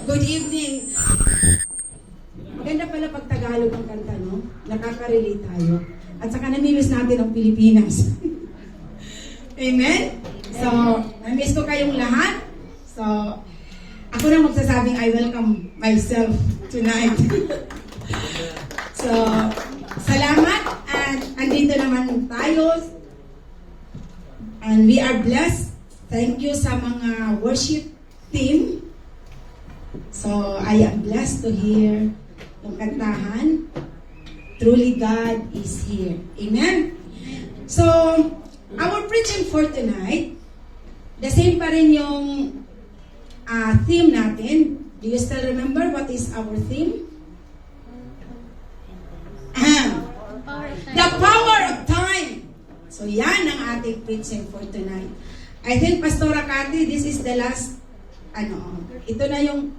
Good evening. Maganda pala pag Tagalog ang kanta, no? Nakaka-relate tayo. At saka namimiss natin ang Pilipinas. Amen? So, namiss ko kayong lahat. So, ako na magsasabing I welcome myself tonight. So, salamat at andito naman tayo. And we are blessed. Thank you sa mga worship team. So, I am blessed to hear yung kantahan. Truly God is here. Amen? So, our preaching for tonight, the same pa rin yung theme natin. Do you still remember what is our theme? The power of time. So, yan ang ating preaching for tonight. I think, Pastora Cathy, this is the last, ito na yung,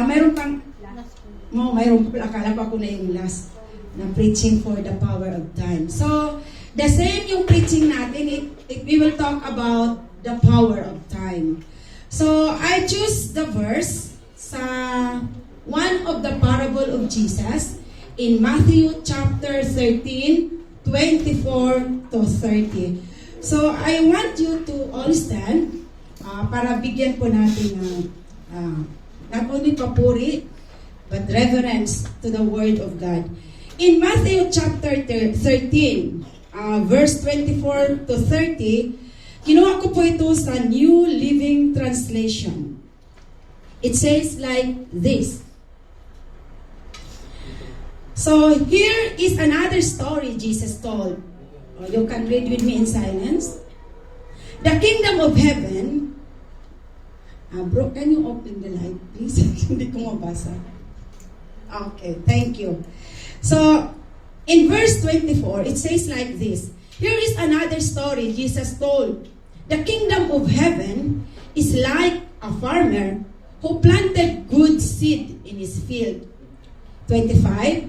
mayroon pang, akala ko ako na yung last na preaching for the power of time. So, the same yung preaching natin, we will talk about the power of time. So, I choose the verse sa one of the parable of Jesus in Matthew chapter 13, 24 to 30. So, I want you to all stand para bigyan po natin ng not only papuri, but reverence to the Word of God. In Matthew chapter 13, verse 24 to 30, kinuha ko po ito sa New Living Translation. It says like this. So, here is another story Jesus told. You can read with me in silence. The kingdom of heaven. Bro, can you open the light, please? Hindi ko mabasa. Okay, thank you. So, in verse 24, it says like this. Here is another story Jesus told. The kingdom of heaven is like a farmer who planted good seed in his field. 25.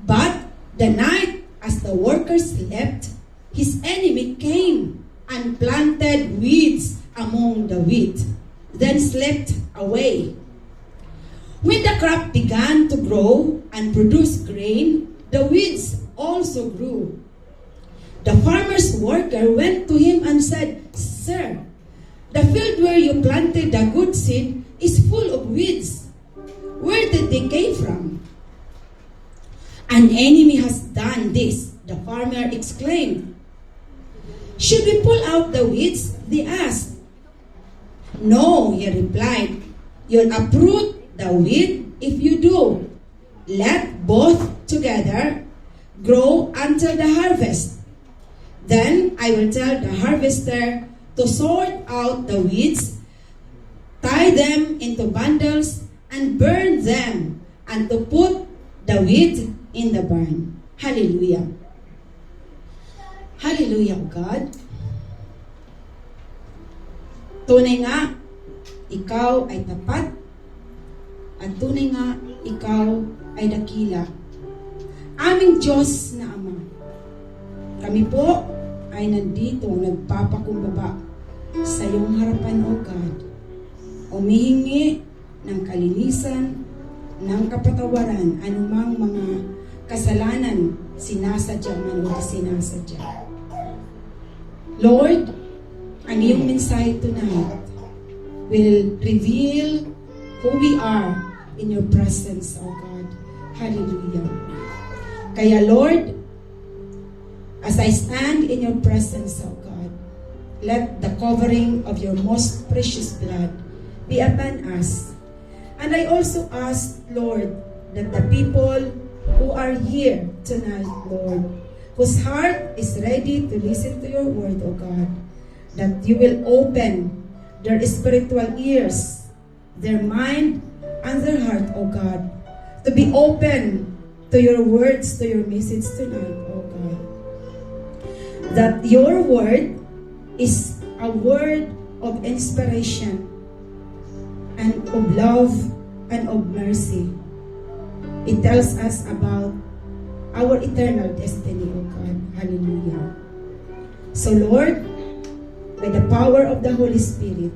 But the night as the workers slept, his enemy came and planted weeds among the wheat, then slept away. When the crop began to grow and produce grain, the weeds also grew. The farmer's worker went to him and said, "Sir, the field where you planted the good seed is full of weeds. Where did they came from?" "An enemy has done this," the farmer exclaimed. "Should we pull out the weeds?" they asked. "No," he replied. "You'll uproot the weed if you do. Let both together grow until the harvest. Then I will tell the harvester to sort out the weeds, tie them into bundles, and burn them, and to put the wheat in the barn." Hallelujah. Hallelujah, God. Tunay nga, ikaw ay tapat, at tunay nga, ikaw ay dakila. Aming Diyos na Ama, kami po ay nandito nagpapakumbaba sa iyong harapan, O God. Umihingi ng kalinisan, ng kapatawaran, anumang mga kasalanan, sinasadya man o sinasadya. Lord, ang iyong mensahe tonight will reveal who we are in your presence, O God. Hallelujah. Kaya Lord, as I stand in your presence, O God, let the covering of your most precious blood be upon us. And I also ask, Lord, that the people who are here tonight, Lord, whose heart is ready to listen to your word, O God, that you will open their spiritual ears, their mind, and their heart, O God, to be open to your words, to your message tonight, O God. That your word is a word of inspiration and of love and of mercy. It tells us about our eternal destiny, O God. Hallelujah. So Lord, by the power of the Holy Spirit,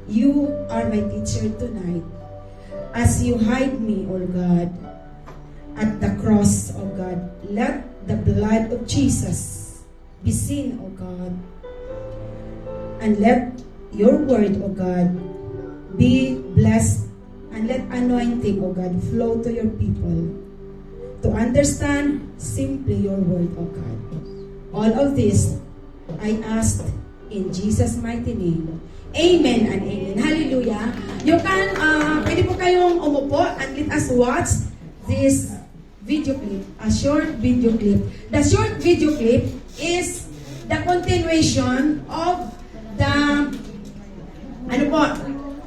you are my teacher tonight. As you hide me, O God, at the cross, O God, let the blood of Jesus be seen, O God. And let your word, O God, be blessed, and let anointing, O God, flow to your people to understand simply your word, O God. All of this I ask in Jesus' mighty name. Amen and amen. Hallelujah. You can, pwede po kayong umupo and let us watch this video clip, a short video clip. The short video clip is the continuation of the, ano po,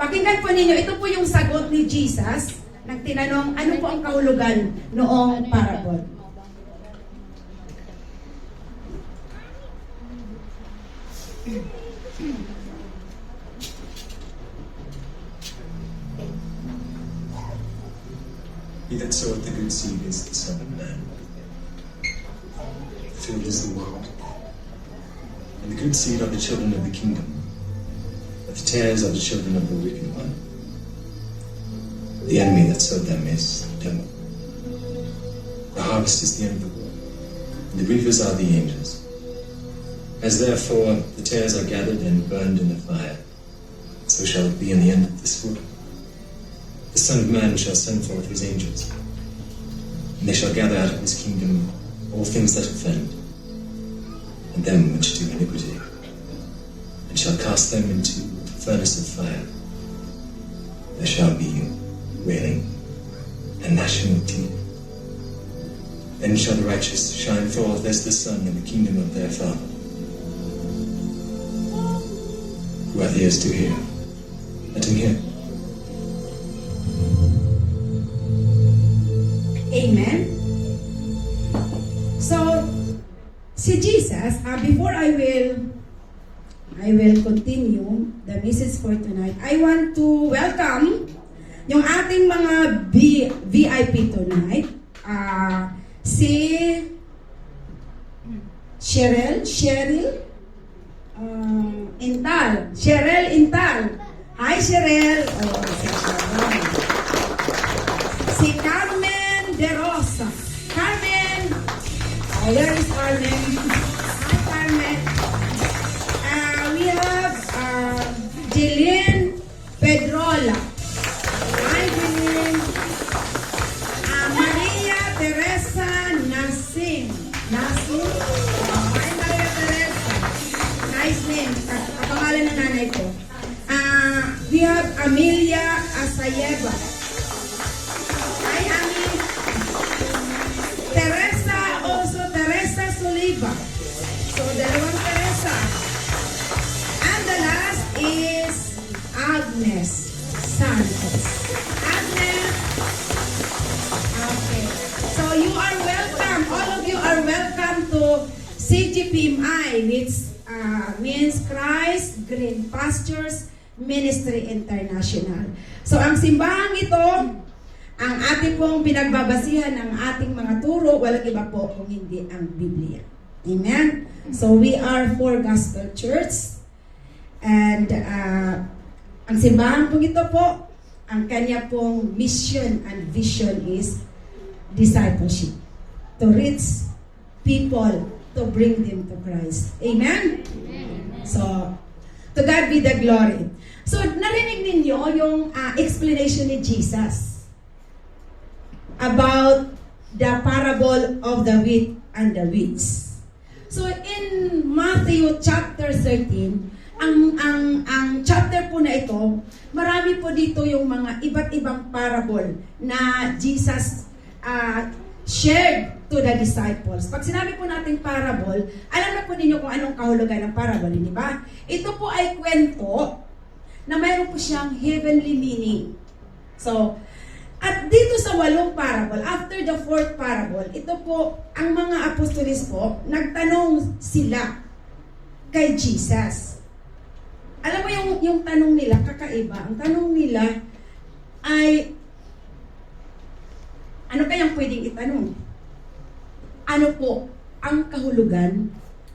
pakinggan po ninyo, ito po yung sagot ni Jesus nang tinanong, ano po ang kahulugan noong parable. He that soweth the good seed is the Son of Man. The field is the world. And the good seed are the children of the kingdom. But the tares are the children of the wicked one. The enemy that sowed them is the devil. The harvest is the end of the world. And the reapers are the angels. As therefore the tares are gathered and burned in the fire, so shall it be in the end of this world. The Son of Man shall send forth his angels, and they shall gather out of his kingdom all things that offend, and them which do iniquity, and shall cast them into the furnace of fire. There shall be wailing and gnashing of teeth. Then shall the righteous shine forth as the sun in the kingdom of their Father. Who hath ears to hear, let him hear. Amen. So, si Jesus, before I will continue the message for tonight, I want to welcome yung ating mga VIP tonight. Si Cheryl Intal. Hi, Cheryl. Si Carmen De Rosa. Where is Carmen? Hi, Carmen. We have Jeline Pedrola. Hi, Jeline. Maria Teresa Nasim. Hi, Maria Teresa. Nice name. Kapangalan ng nanay ko. We have Amelia Asayeva. Hi, Ami. Teresa Soliva. So, dalawang Teresa. And the last is Agnes Santos. Agnes. Okay. So, you are welcome. All of you are welcome to CGPMI, which means Christ Green Pastures Ministry International. So, ang simbahang ito, ang ating pong pinagbabasihan ng ating mga turo, walang iba po kung hindi ang Biblia. Amen? So, we are for Gospel Church. And ang simbahan pong ito po, ang kanya pong mission and vision is discipleship. To reach people, to bring them to Christ. Amen? So, to God be the glory. So, narinig ninyo yung explanation ni Jesus about the parable of the wheat and the weeds. So in Matthew chapter 13, ang chapter po na ito, marami po dito yung mga iba't ibang parable na Jesus shared to the disciples. Pag sinabi po natin parable, alam na po ninyo kung anong kahulugan ng parable, di ba? Ito po ay kwento na mayroon po siyang heavenly meaning. So, at dito sa 8 parable, after the 4th parable, ito po, ang mga apostolis po, nagtanong sila kay Jesus. Alam mo yung tanong nila, kakaiba. Ang tanong nila ay, ano kayang pwedeng itanong? Ano po ang kahulugan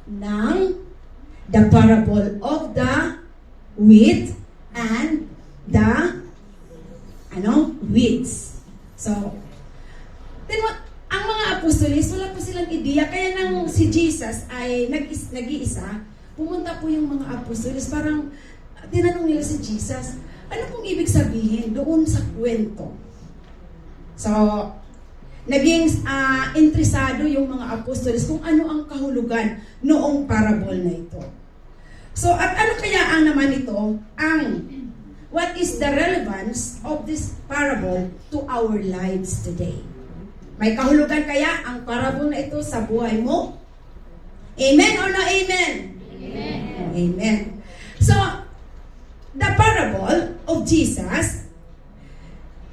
ng the parable of the wheat and the weeds. So, then ang mga apostolis, wala po silang ideya. Kaya nang si Jesus ay nag-iisa, pumunta po yung mga apostolis, parang tinanong nila si Jesus, ano pong ibig sabihin doon sa kwento? So, naging interesado yung mga apostolis kung ano ang kahulugan noong parable na ito. So, at ano kaya ang naman ito, what is the relevance of this parable to our lives today? May kahulugan kaya ang parable na ito sa buhay mo? Amen or no amen? Amen. Oh, amen. So, the parable of Jesus,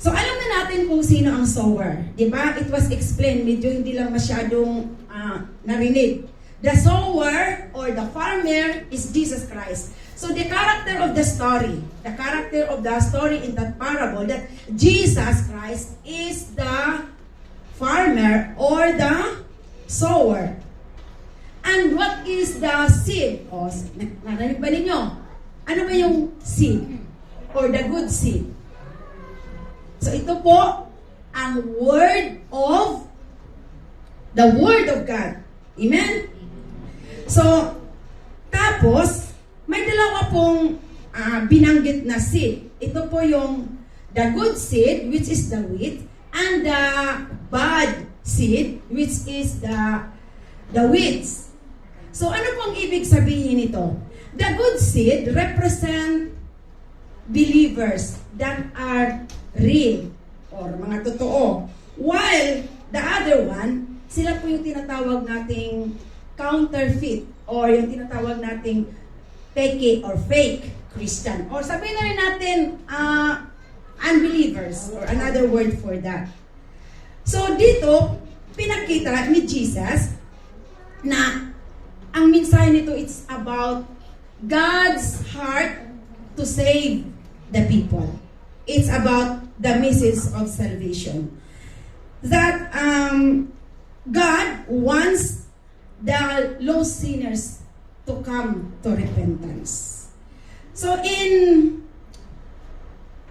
so alam na natin kung sino ang sower. Diba? It was explained, medyo hindi lang masyadong narinig. The sower or the farmer is Jesus Christ. So the character of the story in that parable, that Jesus Christ is the farmer or the sower. And what is the seed? O, narinig ba ninyo? Ano ba yung seed? Or the good seed? So ito po ang word of God. Amen? So, tapos, may dalawa pong binanggit na seed. Ito po yung the good seed, which is the wheat, and the bad seed, which is the weeds. So, ano pong ibig sabihin nito? The good seed represent believers that are real or mga totoo. While the other one, sila po yung tinatawag nating counterfeit or yung tinatawag nating fake or fake Christian. Or sabihin na rin natin unbelievers or another word for that. So dito, pinakita ni Jesus na ang mensahe nito, it's about God's heart to save the people. It's about the message of salvation. That God wants the lost sinners to come to repentance. So in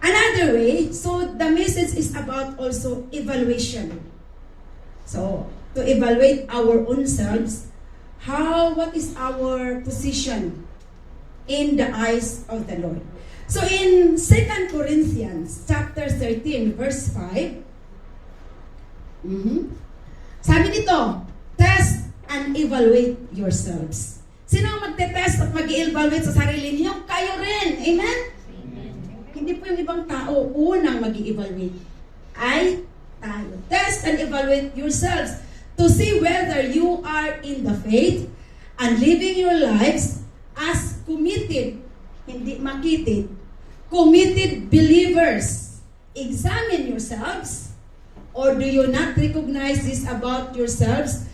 another way, so the message is about also evaluation. So to evaluate our own selves, what is our position in the eyes of the Lord. So in 2 Corinthians chapter 13 verse 5, sabi nito, test and evaluate yourselves. Sino ang magte-test at mag-evaluate sa sarili niyo? Kayo rin. Amen? Amen? Hindi po yung ibang tao unang mag-evaluate. Ay tayo. Test and evaluate yourselves to see whether you are in the faith and living your lives as committed, hindi makitid, committed believers. Examine yourselves, or do you not recognize this about yourselves?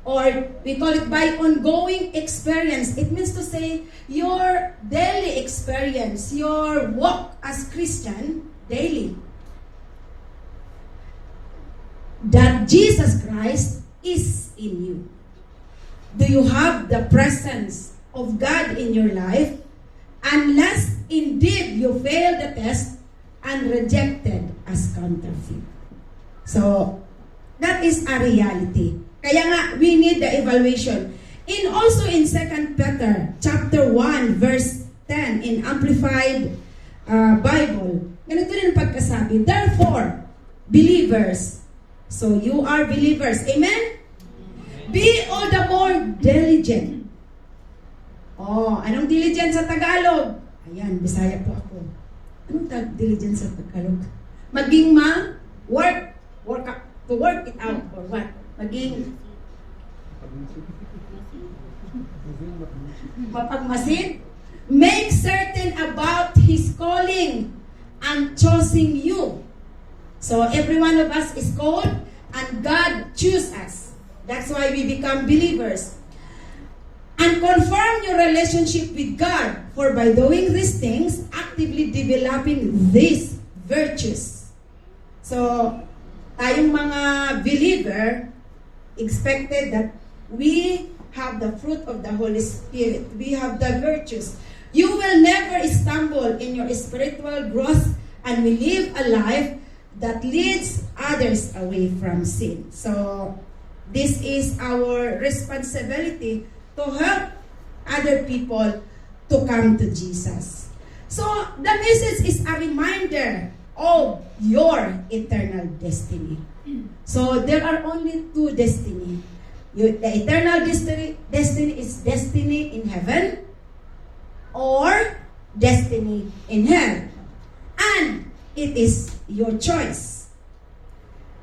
Or we call it by ongoing experience. It means to say your daily experience, your walk as Christian daily. That Jesus Christ is in you. Do you have the presence of God in your life? Unless indeed you fail the test and rejected as counterfeit. So, that is a reality. Kaya nga, we need the evaluation. Also in 2 Peter chapter 1 verse 10 in Amplified Bible, ganito din ang pagkasabi, therefore, believers, so you are believers, amen? Be all the more diligent. Anong diligent sa Tagalog? Ayan, Bisaya po ako. Anong diligent sa Tagalog? Maging to work it out or what? Maging mapagmasid. Make certain about His calling and choosing you. So every one of us is called and God chooses us. That's why we become believers. And confirm your relationship with God, for by doing these things, actively developing these virtues. So, tayong mga believer, expected that we have the fruit of the Holy Spirit. We have the virtues. you will never stumble in your spiritual growth and will live a life that leads others away from sin. So, this is our responsibility to help other people to come to Jesus. So, the message is a reminder of your eternal destiny. So, there are only two destiny. The eternal destiny is destiny in heaven or destiny in hell. And it is your choice.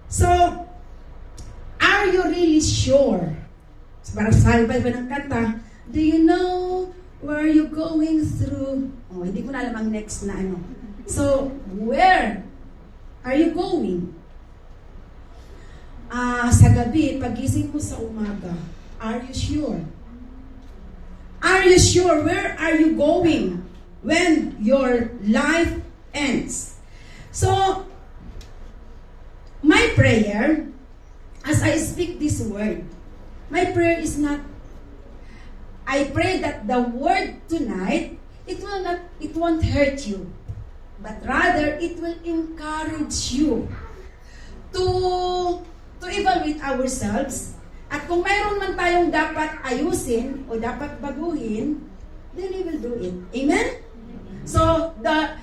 So, are you really sure? Parang sabi ba ng kanta, do you know where you're going through? Oh, hindi ko na alam ang next na ano. So, where are you going? Sa gabi, pagising mo sa umaga, are you sure? Are you sure where are you going when your life ends? So, my prayer, as I speak this word, my prayer is not, I pray that the word tonight, it won't hurt you, but rather it will encourage you to evaluate ourselves. At kung mayroon man tayong dapat ayusin o dapat baguhin, then we will do it. Amen? So,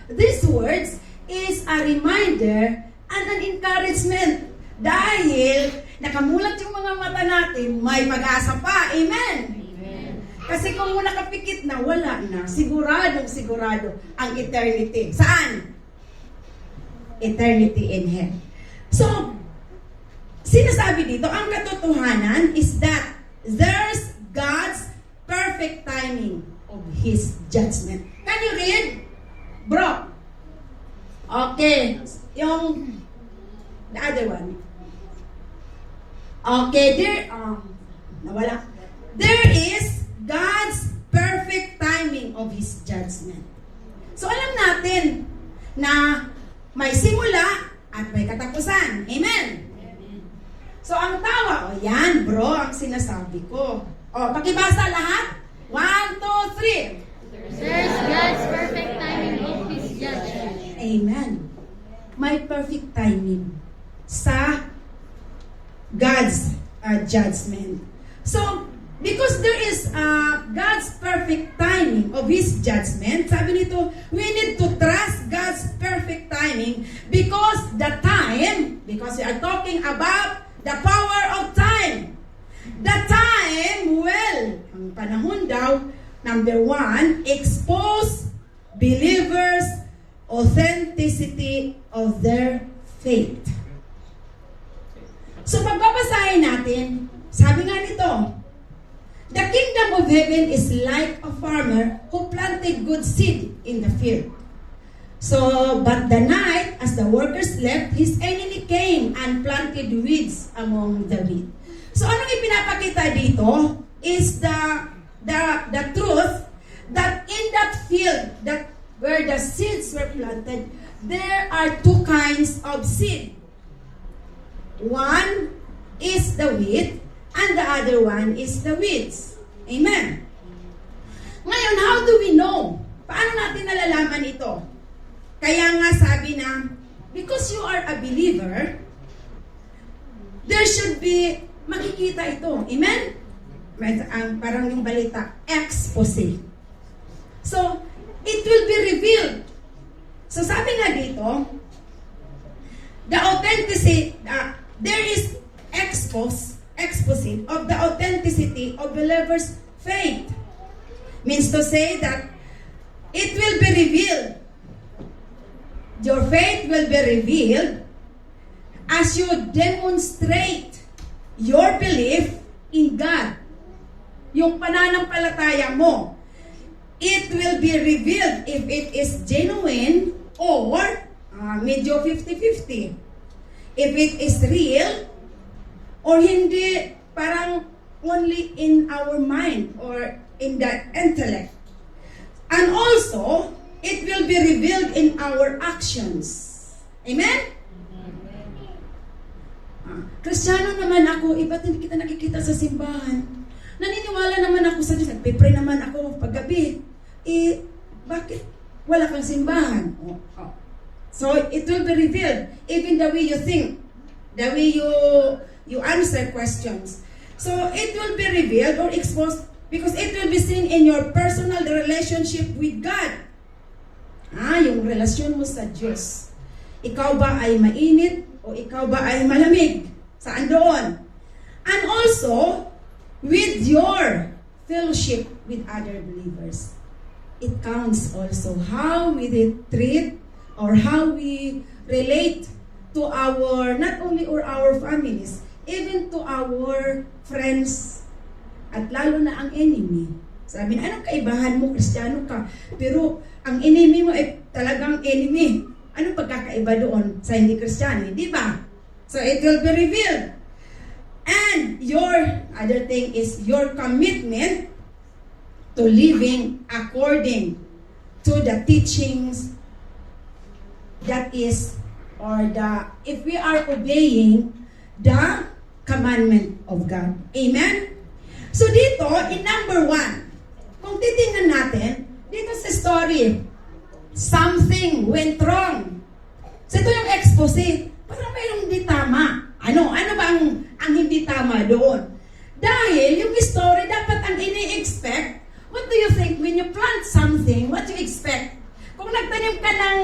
these words is a reminder and an encouragement. Dahil nakamulat yung mga mata natin, may pag-asa pa. Amen? Amen. Kasi kung nakapikit na, wala na. Sigurado ang eternity. Saan? Eternity in hell. So, sinasabi dito, ang katotohanan is that there's God's perfect timing of His judgment. Can you read? Bro. Okay. The other one. Okay, nawala. There is God's perfect timing of His judgment. So, alam natin na may simula at may katapusan. Amen? So, ang tawa, yan bro, ang sinasabi ko. Pakibasa lahat. 1, 2, 3. There's God's perfect timing of His judgment. Amen. May perfect timing sa God's judgment. So, because there is God's perfect timing of His judgment, sabi nito, we need to trust God's perfect timing because we are talking about the power of time. The time ang panahon daw, number 1, expose believers' authenticity of their faith. So, pagbabasahin natin, sabi nga nito, the kingdom of heaven is like a farmer who planted good seed in the field. So, but the night, as the workers slept, his enemy came and planted weeds among the wheat. So, anong ipinapakita dito is the truth that in that field, that where the seeds were planted, there are two kinds of seed. One is the wheat, and the other one is the weeds. Amen. Ngayon, how do we know? Paano natin nalalaman ito? Kaya nga sabi na, because you are a believer, there should be, makikita ito. Amen? Parang yung balita, expose. So, it will be revealed. So, sabi nga dito, the authenticity, there is expose of the authenticity of believers' faith. Means to say that it will be revealed. Your faith will be revealed as you demonstrate your belief in God. Yung pananampalataya mo. It will be revealed if it is genuine or medyo 50-50. If it is real or hindi, parang only in our mind or in the intellect. And also, it will be revealed in our actions. Amen? Kristiyano naman ako, ba't hindi kita nakikita sa simbahan? Naniniwala naman ako sa Diyos, nagpipray naman ako paggabi. bakit wala kang simbahan? Oh. So, it will be revealed. Even the way you think, the way you answer questions. So, it will be revealed or exposed because it will be seen in your personal relationship with God. Yung relasyon mo sa Diyos. Ikaw ba ay mainit o ikaw ba ay malamig? Saan doon? And also, with your fellowship with other believers. It counts also how we treat or how we relate to our, not only our families, even to our friends, at lalo na ang enemy. Sabi na, anong kaibahan mo? Kristiyano ka. Pero ang enemy mo ay talagang enemy. Anong pagkakaiba doon sa hindi Kristiyano? Di ba? So it will be revealed. And your other thing is your commitment to living according to the teachings that is, or if we are obeying the commandment of God. Amen? So dito, in number 1, kung titingnan natin, dito sa story, something went wrong. So ito yung expose. Parang mayroong hindi tama. Ano ba ang hindi tama doon? Dahil yung story, dapat ang ini-expect. What do you think? When you plant something, what do you expect? Kung nagtanim ka ng,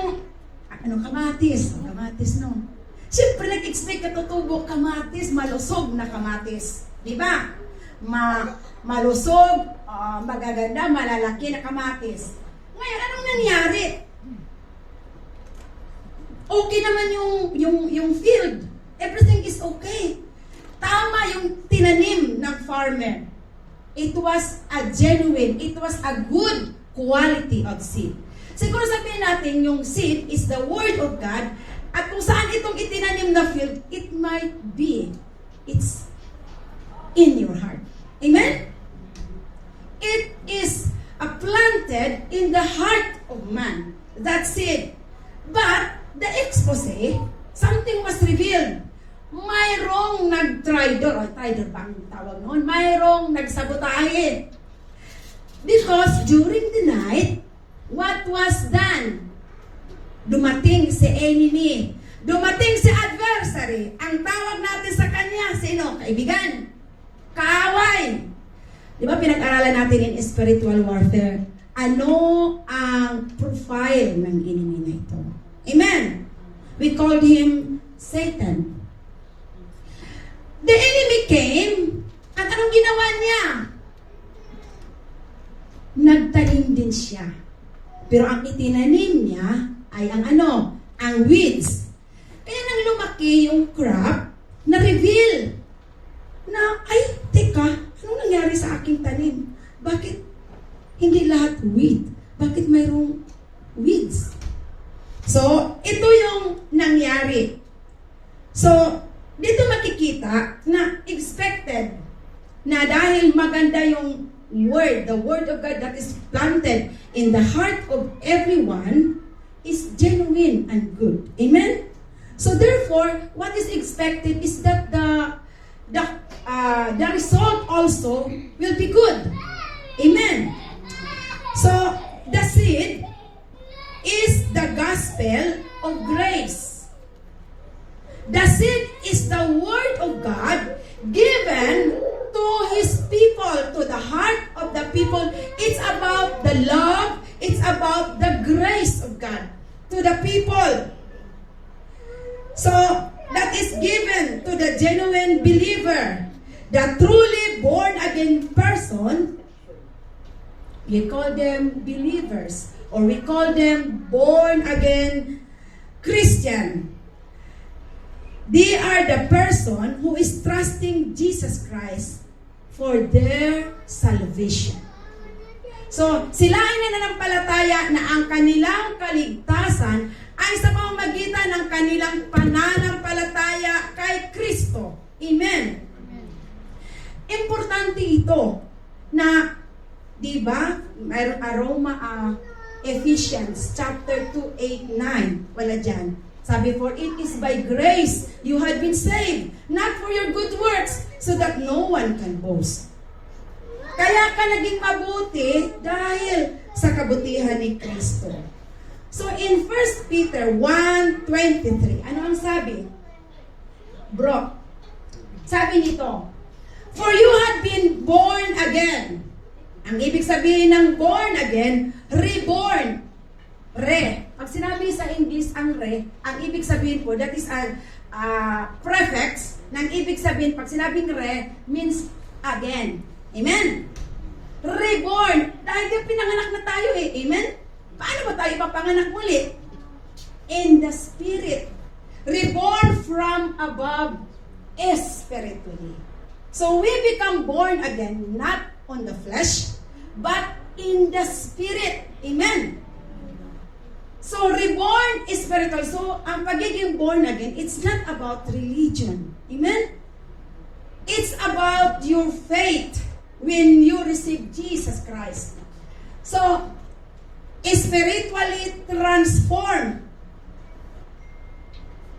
kamatis. Kamatis, no? Siyempre, nag-expect ka tutubo kamatis, malusog na kamatis. Di ba? Malusog, magaganda, malalaki na kamatis. Ngayon, anong nangyari? Okay naman yung field. Everything is okay. Tama yung tinanim ng farmer. It was a genuine, it was a good quality of seed. Siguro sabihin natin yung seed is the word of God, at kung saan itong itinanim na field, it might be, it's in your heart. Amen? It is planted in the heart of man. That's it. But, the expose, something was revealed. Mayroong nag-tridor ba ang tawag noon? Mayroong nagsabotahe. Because during the night, what was done? Dumating si enemy. Dumating si adversary. Ang tawag natin sa kanya, sino? Kaibigan. Kaaway. Di ba pinag-aralan natin in spiritual warfare? Ano ang profile ng enemy na ito? Amen. We called him Satan. The enemy came, at anong ginawa niya? Nagtanim din siya. Pero ang itinanim niya ay ang weeds. Kaya nang lumaki yung crop, na-reveal na, ay, teka, anong nangyari sa aking tanim? Bakit hindi lahat wheat? Bakit mayroong weeds? So, ito yung nangyari. So, dito makikita na expected na dahil maganda yung word, the word of God that is planted in the heart of everyone is genuine and good. Amen? So therefore, what is expected is that the result also will be good. Amen? So, the seed is the gospel of grace. The seed is the word of God given to His people, to the heart of the people. It's about the love, it's about the grace of God to the people. So, that is given to the genuine believer, the truly born-again person. We call them believers, or we call them born-again Christian. They are the person who is trusting Jesus Christ for their salvation. So, sila ay nananampalataya na ang kanilang kaligtasan ay sa pamamagitan ng kanilang pananampalataya kay Kristo. Amen. Importante ito na, di ba, mayroong aroma, Ephesians chapter 2, 8, 9. Wala dyan. Sabi, for it is by grace you have been saved, not for your good works, so that no one can boast. Kaya ka naging mabuti dahil sa kabutihan ni Kristo. So in 1 Peter 1:23, ano ang sabi? Bro, sabi nito, for you have been born again. Ang ibig sabihin ng born again, reborn. Re. Pag sinabi sa English ang re, ang ibig sabihin po, that is a prefix, ng ibig sabihin, pag sinabing re, means again. Amen? Reborn. Dahil yung pinanganak na tayo Amen? Paano ba tayo mapanganak muli? In the Spirit. Reborn from above spiritually. So we become born again, not on the flesh, but in the Spirit. Amen? So reborn is spiritual. So ang pagiging born again, it's not about religion. Amen? It's about your faith when you receive Jesus Christ. So, spiritually transformed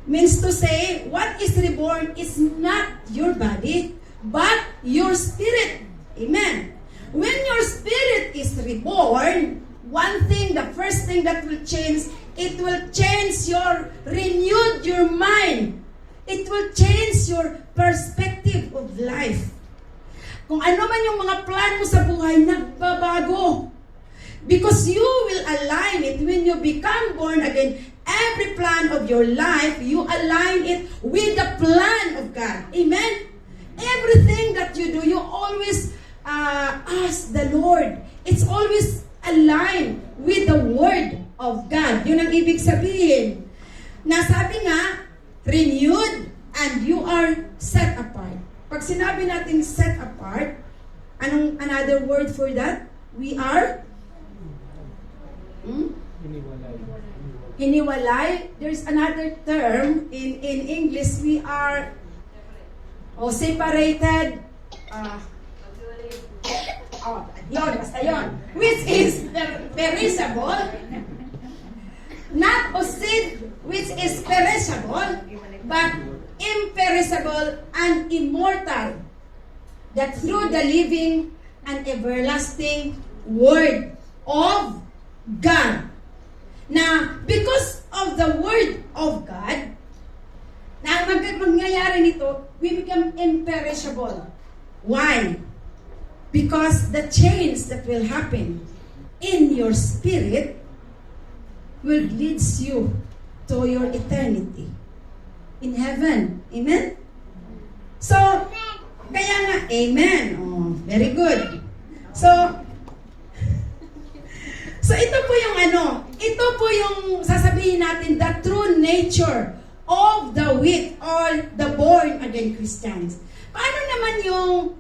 means to say, what is reborn is not your body, but your spirit. Amen. When your spirit is reborn, the first thing that will change, it will change renewed your mind. It will change your perspective of life. Kung ano man yung mga plan mo sa buhay, nagbabago. Because you will align it when you become born again. Every plan of your life, you align it with the plan of God. Amen? Everything that you do, you always ask the Lord. It's always aligned with the Word of God. Yun ang ibig sabihin. Nasabi nga, renewed and you are set apart. Pag sinabi natin set apart, anong another word for that? We are hiniwalay. There's another term in English. We are separated. Yun, basta yun. Which is perishable. Not seed, which is perishable, but imperishable and immortal. That through the living and everlasting Word of God. Na because of the Word of God, na ang mangyayari nito, we become imperishable. Why? Because the change that will happen in your spirit will lead you to your eternity in heaven. Amen? So, kaya nga, amen. Oh, very good. So ito po yung ito po yung sasabihin natin, the true nature of the weak or the born again Christians. Paano naman yung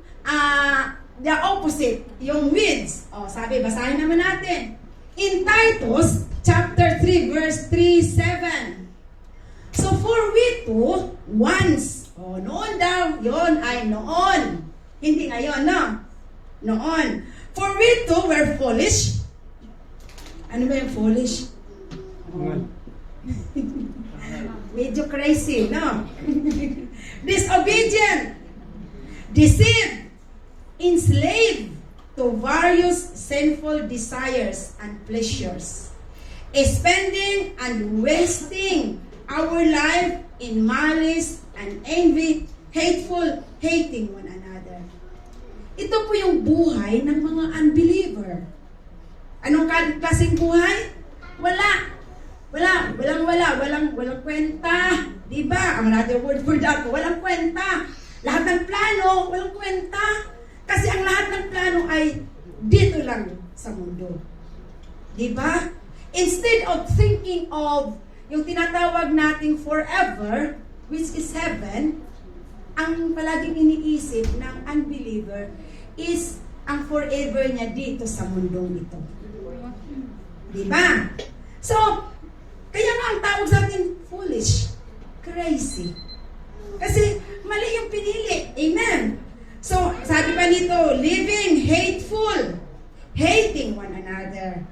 the opposite, yung weeds? Sabi, basahin naman natin. In Titus chapter 3 verse 3-7. So for we too once, noon daw, yon ay noon. Hindi ngayon, no? Noon. For we too were foolish. Ano ba yung foolish? Medyo crazy, no? Disobedient, deceived, enslaved to various sinful desires and pleasures, spending and wasting our life in malice and envy, hating one another. Ito po yung buhay ng mga unbeliever. Anong klaseng buhay? Walang kwenta. Diba? Ang another word for that, walang kwenta. Lahat ng plano, walang kwenta. Kasi ang lahat ng plano ay dito lang sa mundo. Diba? Instead of thinking of yung tinatawag nating forever, which is heaven, ang palaging iniisip ng unbeliever is ang forever niya dito sa mundong ito. Diba? So, kaya nga ang tawag sa atin, foolish, crazy. Kasi mali yung pinili. Amen? So, sabi pa nito, living hateful, hating one another.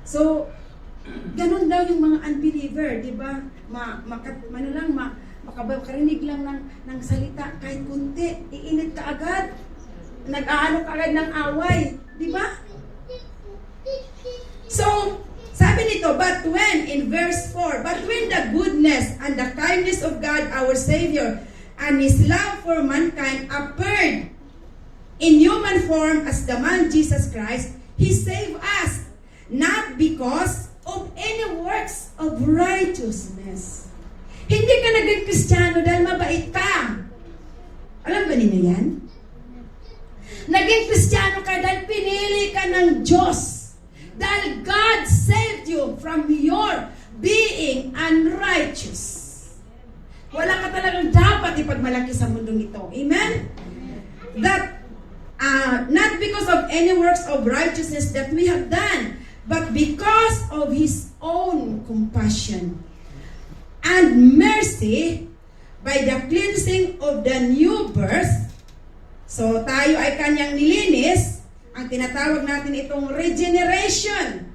So, ganun daw yung mga unbeliever, di ba? Makarinig lang ng salita kahit kunti, iinit ka agad, nag-aano ka agad ng away, di ba? So, sabi nito, but when, in verse 4, but when the goodness and the kindness of God our Savior and His love for mankind appeared in human form as the man Jesus Christ, He saved us, not because of any works of righteousness. Hindi ka naging Kristiyano dahil mabait ka. Alam ba ninyo yan? Naging Kristiyano ka dahil pinili ka ng Diyos. Dahil God saved you from your being unrighteous. Wala ka talagang dapat ipagmalaki sa mundong ito. Amen? That, not because of any works of righteousness that we have done, but because of His own compassion and mercy by the cleansing of the new birth. So, tayo ay Kanyang nilinis. Ang tinatawag natin itong regeneration.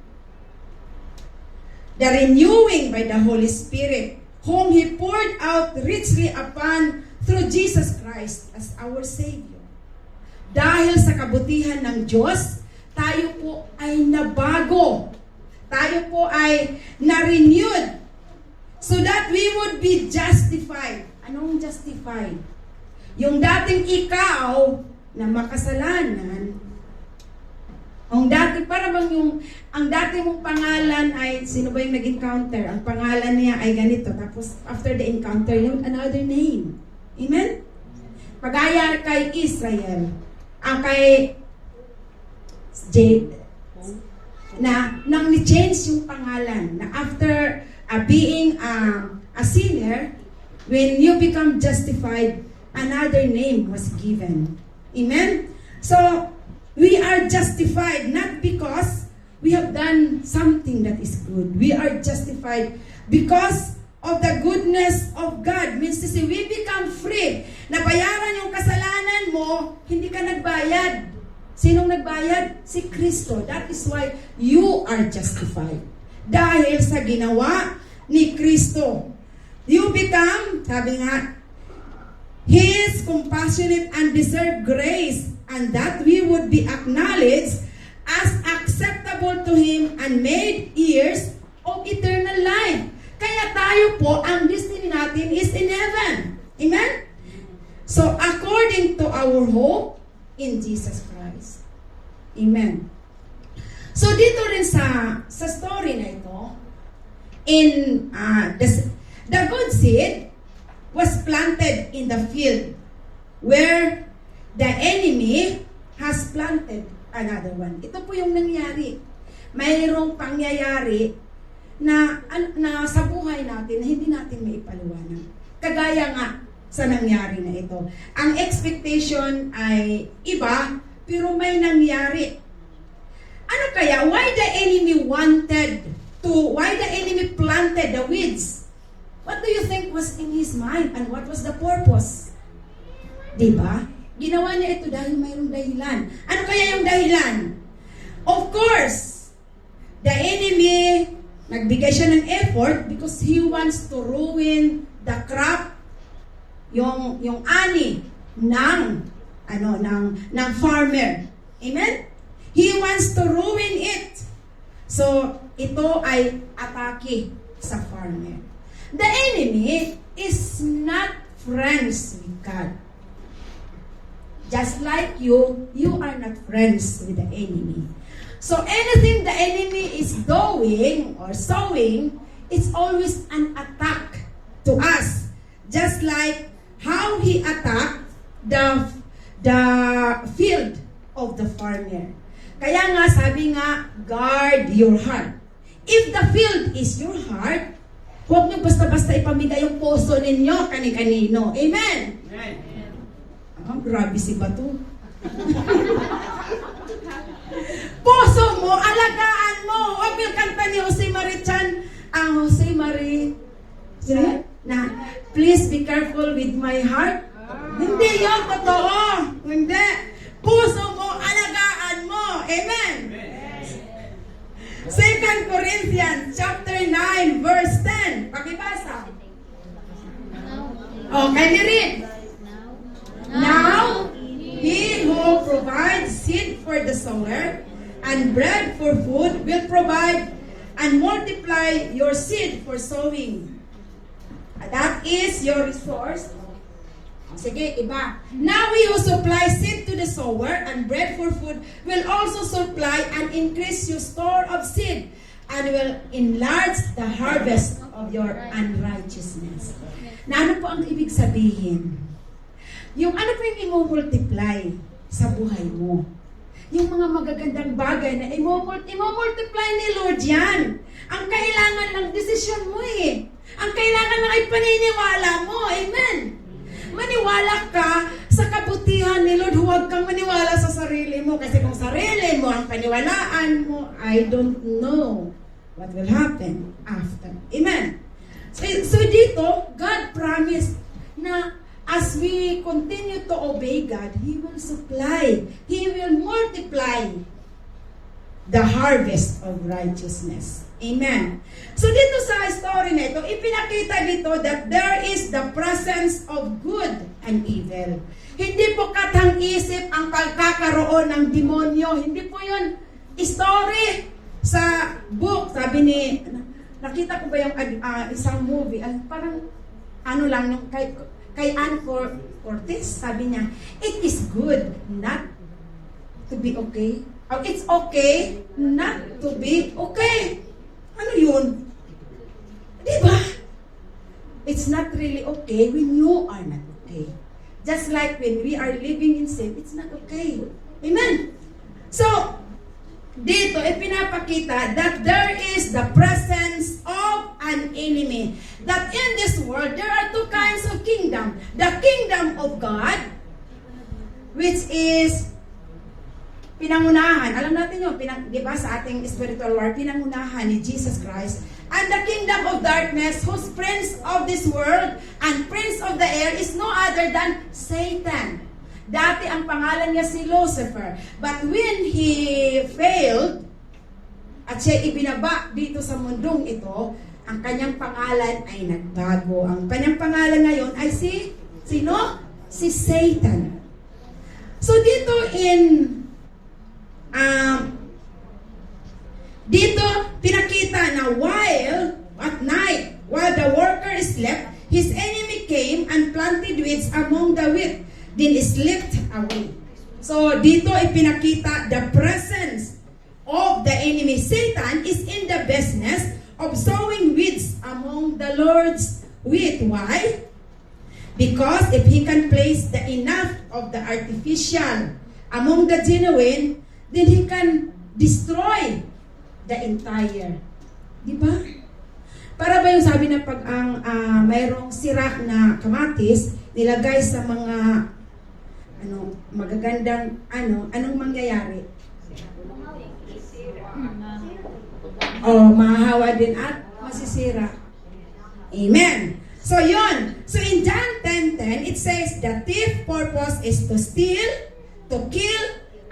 The renewing by the Holy Spirit, whom He poured out richly upon through Jesus Christ as our Savior. Dahil sa kabutihan ng Diyos, tayo po ay nabago. Tayo po ay na-renewed so that we would be justified. Anong justified? Yung dating ikaw na makasalanan, ang dati mong pangalan ay, sino ba yung nag-encounter? Ang pangalan niya ay ganito. Tapos, after the encounter, yung another name. Amen? Pagaya kay Israel, ang kay Jade, na nang ni-change yung pangalan, na after being a sinner, when you become justified, another name was given. Amen? So, we are justified not because we have done something that is good. We are justified because of the goodness of God. Means to say, we become free. Nabayaran yung kasalanan mo, hindi ka nagbayad. Sinong nagbayad? Si Kristo. That is why you are justified. Dahil sa ginawa ni Kristo. You become, sabi nga, His compassionate and deserved grace, and that we would be acknowledged as acceptable to Him and made heirs of eternal life. Kaya tayo po, ang destiny natin is in heaven. Amen? So, according to our hope in Jesus Christ. Amen. So, dito rin sa story na ito, in the good seed was planted in the field where the enemy has planted another one. Ito po yung nangyari. Mayroong pangyayari na sa buhay natin na hindi natin maipaliwanag. Kagaya nga sa nangyari na ito. Ang expectation ay iba, pero may nangyari. Ano kaya? Why the enemy planted the weeds? What do you think was in his mind and what was the purpose? Diba? Ginawa niya ito dahil mayroong dahilan. Ano kaya yung dahilan? Of course, the enemy, nagbigay siya ng effort because he wants to ruin the crop, yung ani ng farmer. Amen? He wants to ruin it. So, ito ay atake sa farmer. The enemy is not friends with God. Just like you are not friends with the enemy. So anything the enemy is doing or sowing, it's always an attack to us. Just like how he attacked the field of the farmer. Kaya nga, sabi nga, guard your heart. If the field is your heart, huwag niyo basta-basta ipamigay yung puso ninyo kani-kanino. Amen? Amen. Grabe si Bato. Puso mo, alagaan mo. Huwag mo yung kanta ni Jose Marie Chan. Jose Marie, na, please be careful with my heart. Hindi yun, totoo. Hindi. Puso mo, alagaan mo. Amen? 2 Corinthians chapter 9 verse 10. Pakibasa. Can you read? Now, He who provides seed for the sower and bread for food will provide and multiply your seed for sowing. That is your resource. Sige, iba. Now we who supply seed to the sower and bread for food will also supply and increase your store of seed and will enlarge the harvest of your unrighteousness. Na ano po ang ibig sabihin? Yung ano po yung i-multiply sa buhay mo? Yung mga magagandang bagay na i-multiply ni Lord yan. Ang kailangan lang desisyon mo eh. Ang kailangan lang ay paniniwala mo. Amen. Maniwala ka sa kabutihan ni Lord. Huwag kang maniwala sa sarili mo. Kasi kung sarili mo ang paniwalaan mo, I don't know what will happen after. Amen. So dito, God promised na as we continue to obey God, He will supply, He will multiply the harvest of righteousness. Amen. So dito sa story na ito, ipinakita dito that there is the presence of good and evil. Hindi po katang-isip ang pagkakaroon ng demonyo. Hindi po yun story sa book. Sabi ni, nakita ko ba yung isang movie, parang ano lang, yung kay Ann Cortez, sabi niya, it is good not to be okay. Oh, it's okay not to be okay. Ano yun? Diba? It's not really okay when you are not okay. Just like when we are living in sin, it's not okay. Amen? So, dito, ipinapakita that there is the presence of an enemy. That in this world, there are two kinds of kingdom. The kingdom of God, which is pinangunahan. Alam natin yun, di ba sa ating spiritual war, pinangunahan ni Jesus Christ. And the kingdom of darkness, whose prince of this world and prince of the air is no other than Satan. Dati ang pangalan niya si Lucifer. But when he failed, at siya ibinaba dito sa mundong ito, ang kanyang pangalan ay nagbago. Ang kanyang pangalan ngayon ay sino? Si Satan. So dito dito pinakita na at night, while the worker slept, his enemy came and planted weeds among the wheat, then slipped away. So dito ipinakita the presence of the enemy. Satan is in the business of sowing weeds among the Lord's wheat. Why? Because if he can place the enough of the artificial among the genuine, then he can destroy the entire. Diba? Para ba yung sabi na pag ang mayroong sira na kamatis, nilagay sa mga magagandang anong mangyayari? Mahahawa din at masisira. Amen. So yun. So in John 10:10, it says, the thief purpose is to steal, to kill,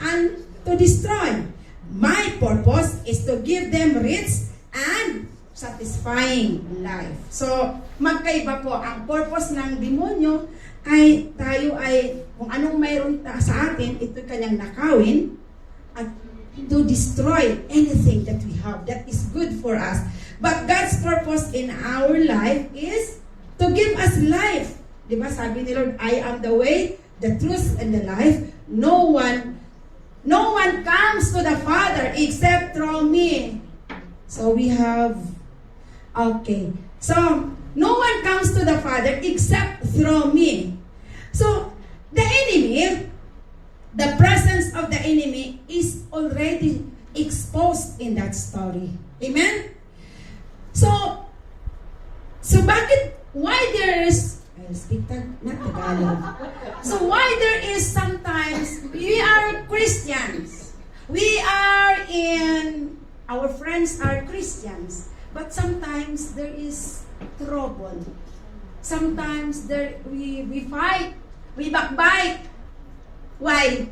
and to destroy. My purpose is to give them rich and satisfying life. So, magkaiba po. Ang purpose ng demonyo ay tayo ay kung anong mayroon sa atin, ito kanyang nakawin at to destroy anything that we have that is good for us. But God's purpose in our life is to give us life. Diba sabi ni Lord, I am the way, the truth, and the life. No one comes to the Father except through me. So we have, so no one comes to the Father except through me. So the enemy, the presence of the enemy is already exposed in that story. Amen? So why there is, I'll speak not Tagalog. So why there is sometimes, we are Christians. Our friends are Christians. But sometimes there is trouble. Sometimes we fight. We backbite. Why?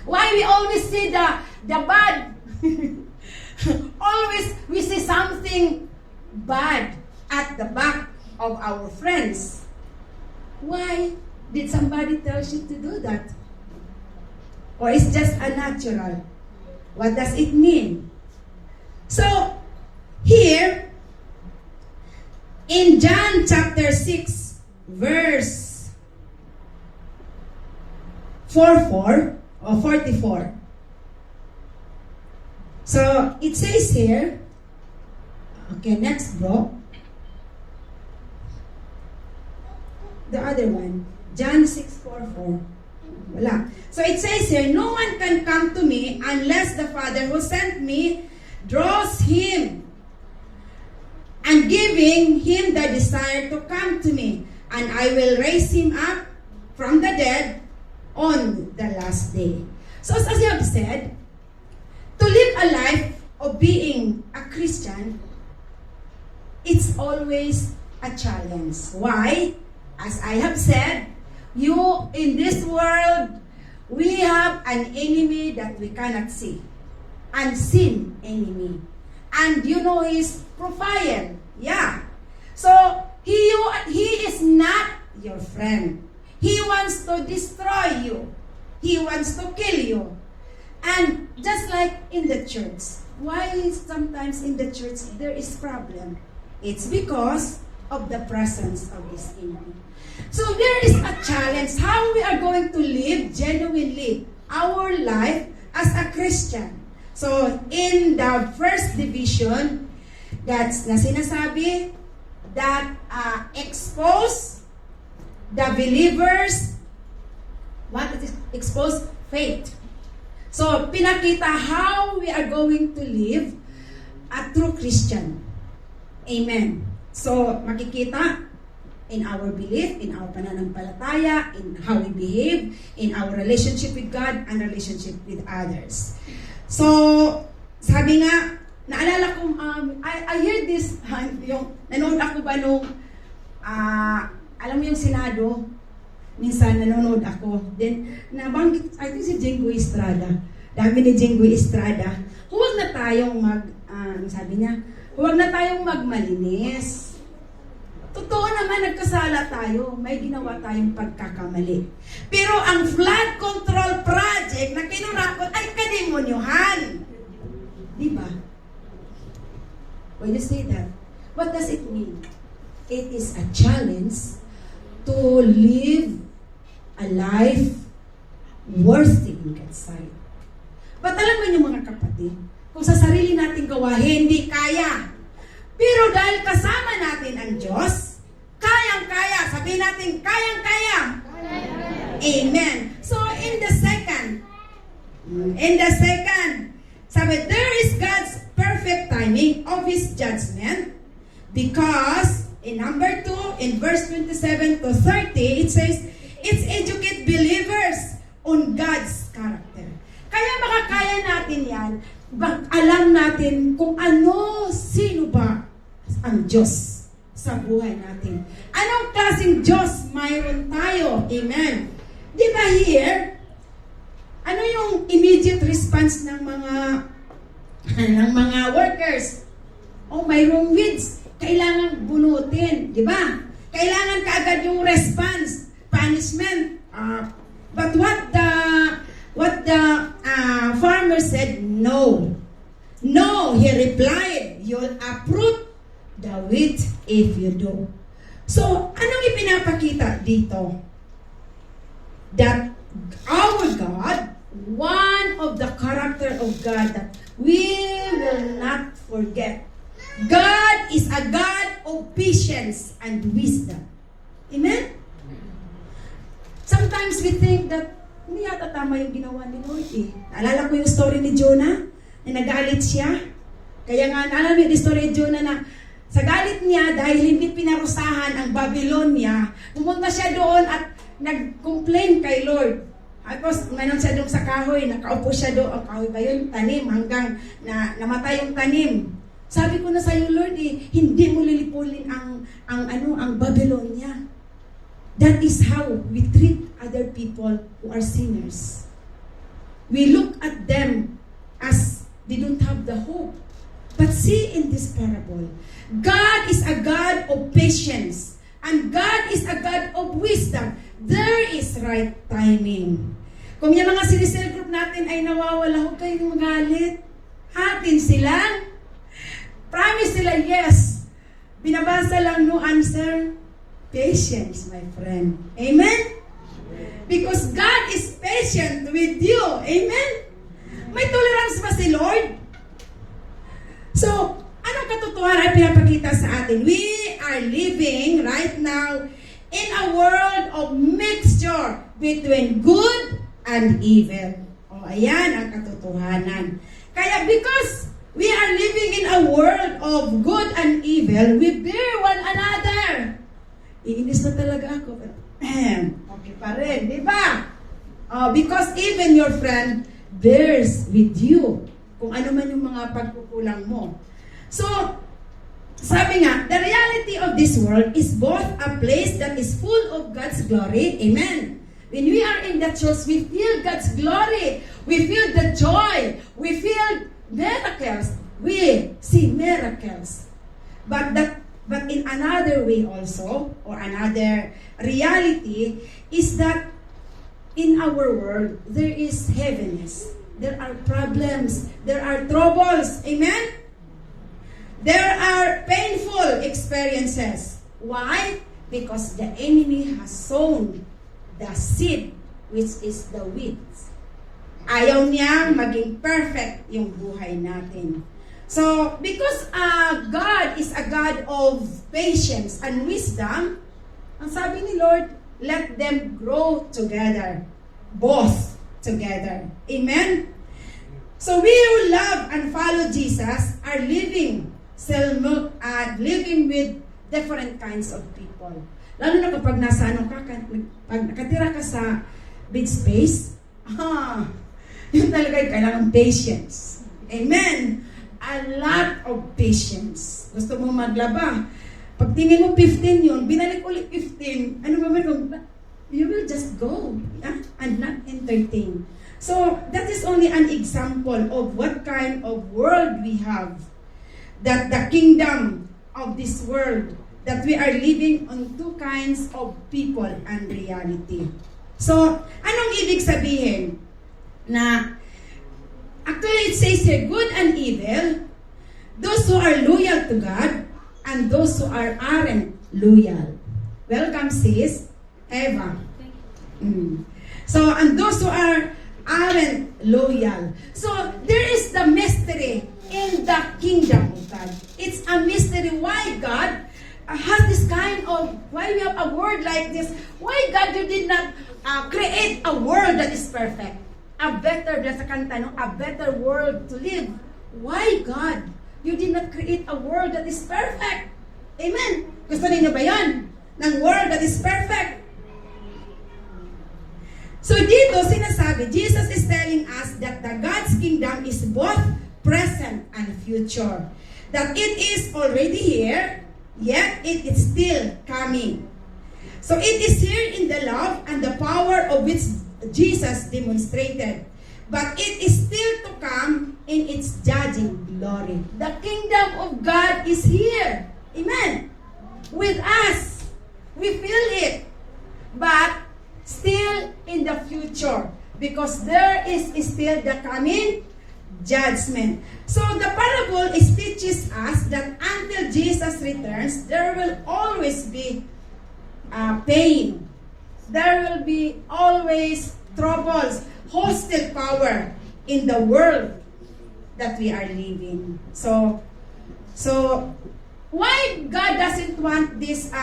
Why we always see the bad? Always we see something bad at the back of our friends. Why? Did somebody tell you to do that? Or it's just a natural? What does it mean? So, here, in John chapter 6, verse 44 or 44. So, it says here, okay, next bro. The other one, John 6:44. Wala. So it says here, no one can come to me unless the Father who sent me draws him, and giving him the desire to come to me, and I will raise him up from the dead on the last day. So as I have said, to live a life of being a Christian, it's always a challenge. Why? As I have said, in this world, we have an enemy that we cannot see. Unseen enemy. And you know his profile. Yeah. So, he is not your friend. He wants to destroy you. He wants to kill you. And just like in the church, why sometimes in the church there is problem? It's because of the presence of this enemy. So there is a challenge how we are going to live genuinely our life as a Christian. So in the first division, that's na sinasabi that expose the believers, what is expose faith. So pinakita how we are going to live a true Christian. Amen. So makikita in our belief, in our pananampalataya, in how we behave, in our relationship with God and relationship with others. So, sabi nga, naalala ko, I heard this, yung, nanonood ako ba nung, alam mo yung Senado, minsan nanonood ako, then, nabanggit, I think si Jingo Estrada, dami ni Jingo Estrada, huwag na tayong sabi niya, huwag na tayong magmalinis. Totoo naman, nagkasala tayo. May ginawa tayong pagkakamali. Pero ang flood control project na kinurakot ay kademonyohan. Di ba? When you say that, what does it mean? It is a challenge to live a life worthy in God's sight. But alam mo yung mga kapatid, kung sa sarili natin gawahin, hindi kaya. Pero dahil kasama natin ang Diyos, kayang-kaya. Sabihin natin, kayang-kaya. Amen. So, in the second, sabi, there is God's perfect timing of His judgment because, in number 2, in verse 27 to 30, it says, it's educate believers on God's character. Kaya makakaya natin yan, alam natin kung sino ba ang Diyos sa buhay natin. Anong klaseng Diyos mayroon tayo? Amen. Di ba here, ano yung immediate response ng mga workers? Mayroong weeds, kailangan bunutin, di ba? Kailangan kaagad yung response, punishment. But what the farmer said, no. No, he replied, you'll uproot the wheat if you do. So, anong ipinapakita dito? That our God, one of the character of God that we will not forget. God is a God of patience and wisdom. Amen? Sometimes we think that hindi yata tama yung ginawa ni Lord eh. Naalala ko yung story ni Jonah, na nagalit siya. Kaya nga, naalala mo yung story ni Jonah na sa galit niya, dahil hindi pinarusahan ang Babylonia, pumunta siya doon at nag-complain kay Lord. Tapos, mayroon siya doon sa kahoy, nakaupo siya doon, ang kahoy ba yun? Tanim, hanggang namatay yung tanim. Sabi ko na sa iyo, Lord, hindi mo lilipulin ang Babylonia. That is how we treat other people who are sinners. We look at them as they don't have the hope. But see in this parable, God is a God of patience, and God is a God of wisdom. There is right timing. Kung yung mga sinisel group natin ay nawawala, huwag kayong magalit. Hatin sila. Promise sila, yes. Binabasa lang, no answer. Patience, my friend. Amen? Because God is patient with you. Amen? May tolerance ba si Lord? So, anong katotohanan ay pinapakita sa atin? We are living right now in a world of mixture between good and evil. O, ayan ang katotohanan. Kaya because we are living in a world of good and evil, we bear one another. Iinis na talaga ako. Okay pa rin, di ba? Because even your friend bears with you kung ano man yung mga pagkukulang mo. So, sabi nga, the reality of this world is both a place that is full of God's glory. Amen. When we are in the church, we feel God's glory. We feel the joy. We feel miracles. We see miracles. But in another way also, or another reality, is that in our world, there is heaviness. There are problems. There are troubles. Amen? There are painful experiences. Why? Because the enemy has sown the seed, which is the weeds. Ayaw niyang maging perfect yung buhay natin. So, because God is a God of patience and wisdom, ang sabi ni Lord, let them grow together. Both together. Amen? So, we who love and follow Jesus are living with different kinds of people. Lalo na kapag nasa pag nakatira ka sa big space, yun talaga ay kailangan patience. Amen? A lot of patience. Gusto mo maglaba. Pag tingin mo 15 yun, binalik ulit 15, ano ba you will just go and not entertain. So, that is only an example of what kind of world we have. That the kingdom of this world, that we are living on two kinds of people and reality. So, anong ibig sabihin? Na, actually it says here, good and evil, those who are loyal to God, and those who aren't loyal. Welcome, sis. Eva. So, and those who aren't loyal. So, there is the mystery in the kingdom of God. It's a mystery why God has this kind of, why we have a word like this, why God you did not create a world that is perfect. A better, there's a kanta, no? A better world to live. Why God? You did not create a world that is perfect. Amen? Gusto niyo ba yan? Ng world that is perfect. So dito, sinasabi, Jesus is telling us that the God's kingdom is both present and future. That it is already here, yet it is still coming. So it is here in the love and the power of which Jesus demonstrated. But it is still to come in its judging glory. The kingdom of God is here. Amen. With us. We feel it. But still in the future. Because there is still the coming judgment. So the parable teaches us that until Jesus returns, there will always be pain. There will be always troubles, hostile power in the world that we are living. So why God doesn't want this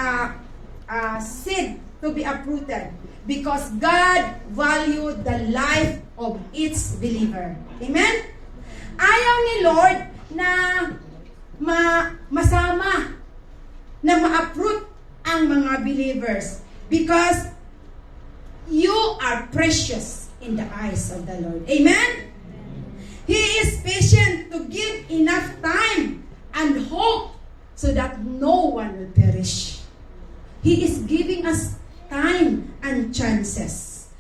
seed to be uprooted? Because God valued the life of each believer. Amen? Ayaw ni Lord na masama, na ma-uproot ang mga believers. Because you are precious in the eyes of the Lord. Amen? He is patient to give enough time and hope so that no one will perish. He is giving us time and chances.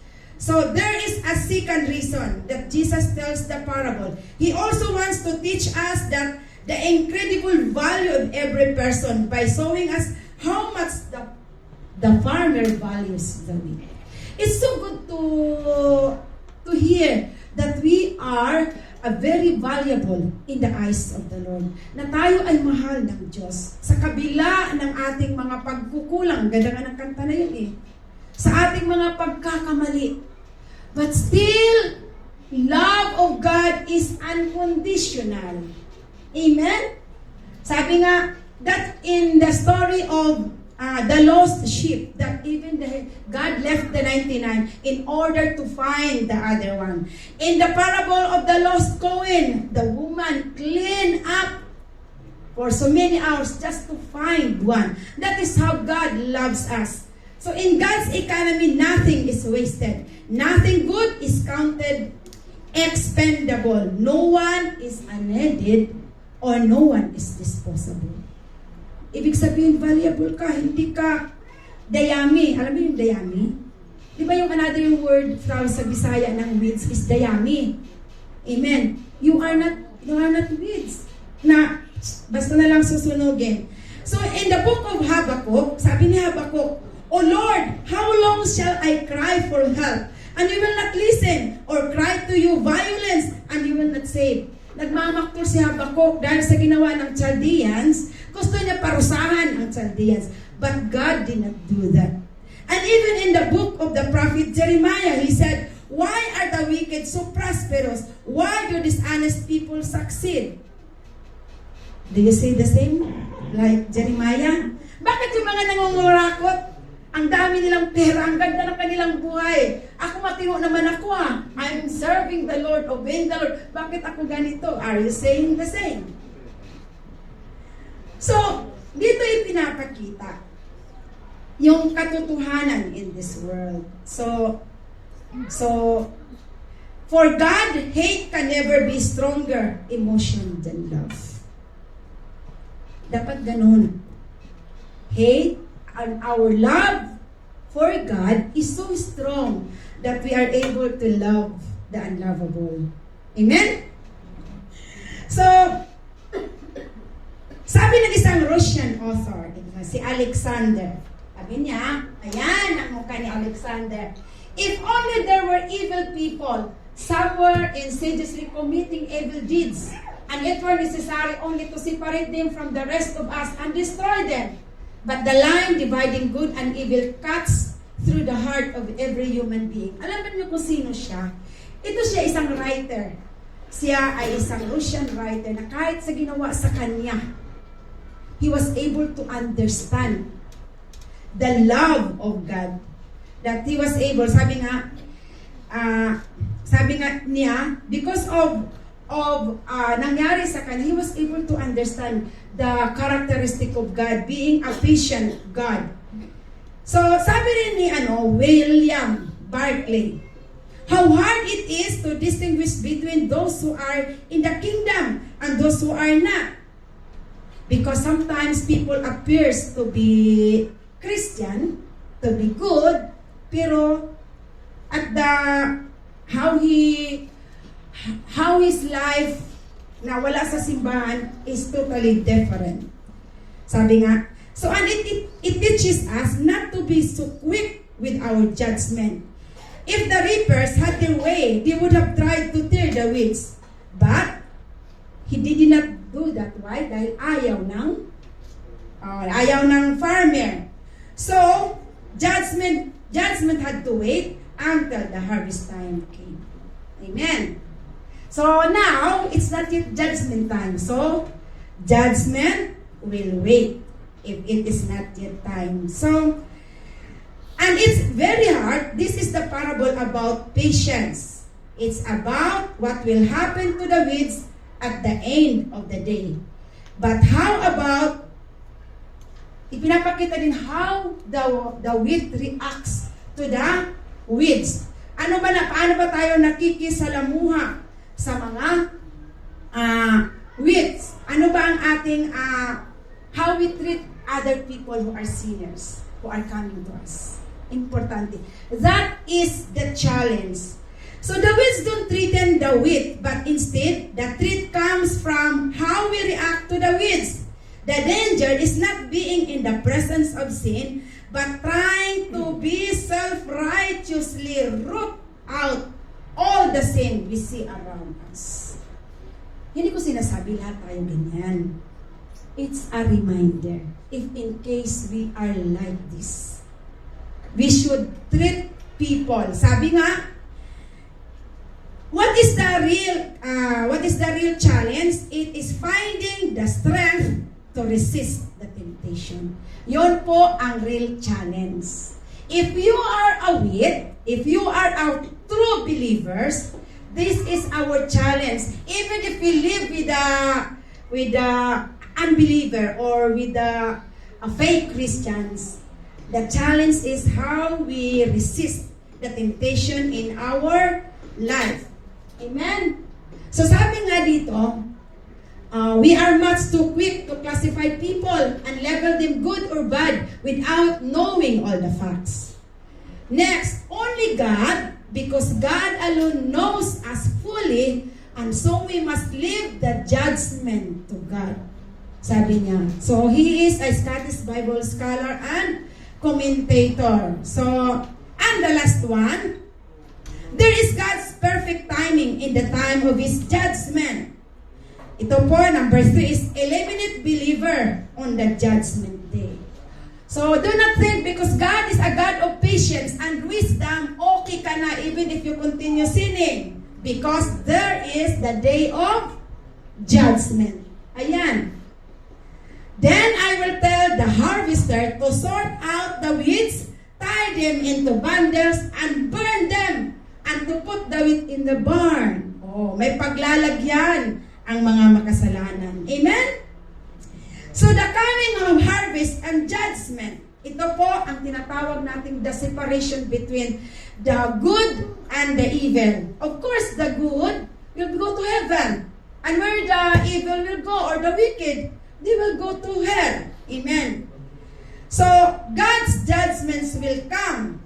So there is a second reason that Jesus tells the parable. He also wants to teach us that the incredible value of every person by showing us how much the farmer values the wheat. It's so good to here that we are very valuable in the eyes of the Lord. Na tayo ay mahal ng Diyos. Sa kabila ng ating mga pagkukulang, ganda nga ng kanta na yun eh. Sa ating mga pagkakamali. But still, love of God is unconditional. Amen? Sabi nga, that in the story of the lost sheep, that even God left the 99 in order to find the other one. In the parable of the lost coin, the woman cleaned up for so many hours just to find one. That is how God loves us. So in God's economy, nothing is wasted. Nothing good is counted expendable. No one is unneeded or no one is disposable. Ibig sabihin, valuable ka, hindi ka dayami. Alam mo yung dayami? Di ba yung another word from sa Bisaya ng weeds is dayami? Amen. You are not weeds. Na, basta na lang susunugin. So, in the book of Habakkuk, sabi ni Habakkuk, O Lord, how long shall I cry for help? And you will not listen, or cry to you violence, and you will not save. Nagmamaktor si Habakkuk dahil sa ginawa ng Chaldeans, gusto niya parusahan ang Chaldeans. But God did not do that. And even in the book of the prophet Jeremiah, he said, Why are the wicked so prosperous? Why do dishonest people succeed? Do you say the same? Like Jeremiah? Bakit yung mga nangungurakot? Ang dami nilang pera, ang ganda ng kanilang buhay. Ako matino naman ako I'm serving the Lord, obeying the Lord. Bakit ako ganito? Are you saying the same? So, dito ipinapakita yung katotohanan in this world. So, for God, hate can never be stronger emotion than love. Dapat ganun. Hate and our love for God is so strong that we are able to love the unlovable. Amen? So, sabi ng isang Russian author, si Alexander, sabi niya, ayan ang mukha ni Alexander, if only there were evil people somewhere insidiously committing evil deeds, and it were necessary only to separate them from the rest of us and destroy them. But the line dividing good and evil cuts through the heart of every human being. Alam niyo kung sino siya? Ito siya isang writer. Siya ay isang Russian writer na kahit sa ginawa sa kanya, he was able to understand the love of God. That he was able, sabi nga niya, because of nangyari sa kanya, he was able to understand the characteristic of God, being a patient God. So, sabi rin ni William Barclay, how hard it is to distinguish between those who are in the kingdom and those who are not. Because sometimes people appears to be Christian, to be good, pero at how his life na wala sa simbahan is totally different. Sabi nga, so and it teaches us not to be so quick with our judgment. If the reapers had their way, they would have tried to tear the weeds. But he did not do that. Why? Dahil ayaw ng farmer. So, judgment had to wait until the harvest time came. Amen. So now, it's not yet judgment time. So, judgment will wait if it is not yet time. So, and it's very hard. This is the parable about patience. It's about what will happen to the weeds at the end of the day. But how about, ipinapakita din how the wheat reacts to the weeds. Paano ba tayo nakikisalamuha sa mga weeds? Ano ba ang ating how we treat other people who are sinners, who are coming to us? Importante. That is the challenge. So the weeds don't threaten the wheat, but instead, the threat comes from how we react to the weeds. The danger is not being in the presence of sin, but trying to be self-righteously root out all the sin we see around us. Hindi ko sinasabi lahat tayo ganyan. It's a reminder. If in case we are like this, we should treat people. Sabi nga, what is the real challenge? It is finding the strength to resist the temptation. Yon po ang real challenge. If you are awake, if you are a true believers, this is our challenge. Even if we live with the unbeliever or with the fake Christians, the challenge is how we resist the temptation in our life. Amen? So sabi nga dito, we are much too quick to classify people and label them good or bad without knowing all the facts. Next, only God, because God alone knows us fully, and so we must leave the judgment to God. Sabi niya. So, he is a Scottish Bible scholar and commentator. So, and the last one, there is God's perfect timing in the time of His judgment. Ito po, number 3 is eliminate believer on the judgment day. So, do not think because God is a God of patience and wisdom, okay ka na even if you continue sinning. Because there is the day of judgment. Ayan. Then I will tell the harvester to sort out the weeds, tie them into bundles, and burn them, and to put the wheat in the barn. Oh, may paglalagyan ang mga makasalanan. Amen? So the coming of harvest and judgment, ito po ang tinatawag nating the separation between the good and the evil. Of course, the good will go to heaven. And where the evil will go, or the wicked, they will go to hell. Amen. So, God's judgments will come.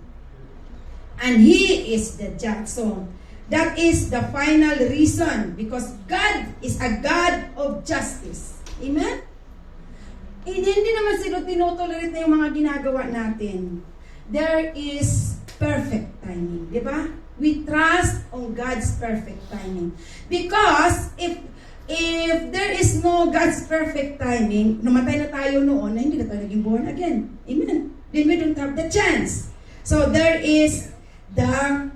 And He is the judge. So, that is the final reason. Because God is a God of justice. Amen? Hindi naman sila tinotolerate na yung mga ginagawa natin. There is perfect timing. Di ba? We trust on God's perfect timing. Because if there is no God's perfect timing, namatay na tayo noon, na hindi na tayo naging born again. Amen. Then we don't have the chance. So there is the,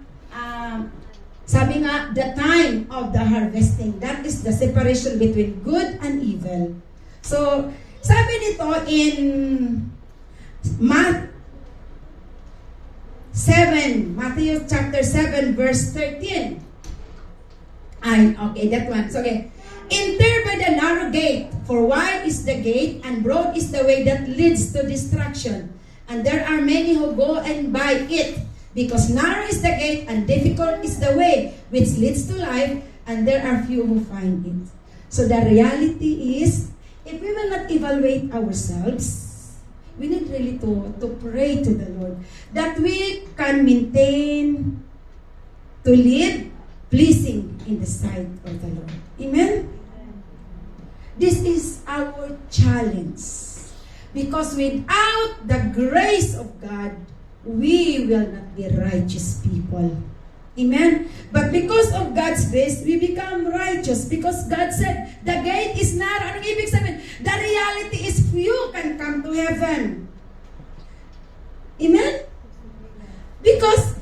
sabi nga, the time of the harvesting. That is the separation between good and evil. So, sabi nito in Matthew chapter 7 verse 13. Okay, that one. So, okay. Enter by the narrow gate, for wide is the gate, and broad is the way that leads to destruction. And there are many who go and by it, because narrow is the gate, and difficult is the way which leads to life, and there are few who find it. So the reality is, if we will not evaluate ourselves, we need really to pray to the Lord that we can maintain to live pleasing in the sight of the Lord. Amen? This is our challenge. Because without the grace of God, we will not be righteous people. Amen? But because of God's grace, we become righteous. Because God said, the gate is narrow. Anong ibig sabihin? The reality is few can come to heaven. Amen? Because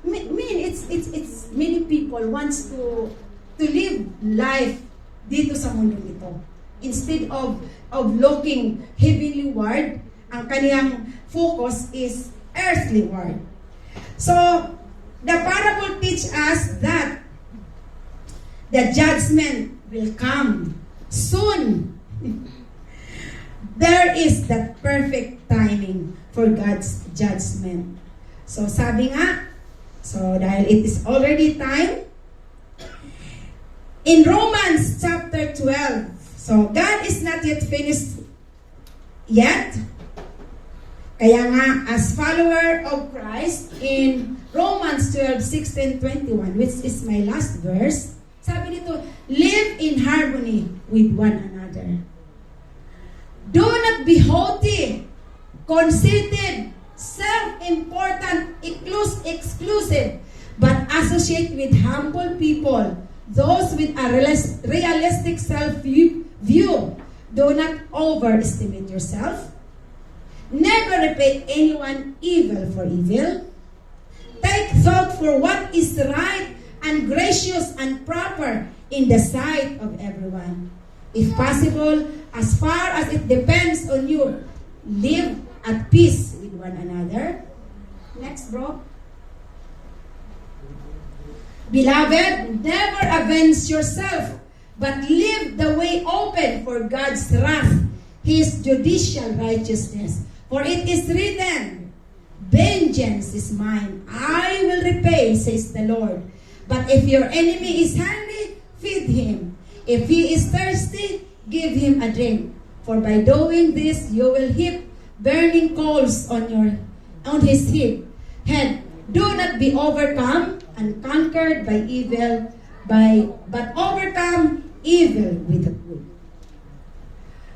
it's many people wants to live life dito sa mundo ito. Instead of looking heavenly ward, ang kaniyang focus is earthly ward. So, the parable teach us that the judgment will come soon. There is that perfect timing for God's judgment. So, sabi nga, so dahil it is already time, in Romans chapter 12, so God is not yet finished yet. Kaya nga, as follower of Christ, in Romans 12:16-21, which is my last verse, sabi dito, live in harmony with one another. Do not be haughty, conceited, self-important, exclusive, but associate with humble people, those with a realistic self-view. Do not overestimate yourself. Never repay anyone evil for evil. Take thought for what is right and gracious and proper in the sight of everyone. If possible, as far as it depends on you, live at peace with one another. Next, bro. Beloved, never avenge yourself, but leave the way open for God's wrath, His judicial righteousness. For it is written, vengeance is mine, I will repay, says the Lord. But if your enemy is hungry, feed him. If he is thirsty, give him a drink. For by doing this, you will heap burning coals on his head. Do not be overcome and conquered by evil, but overcome evil with good.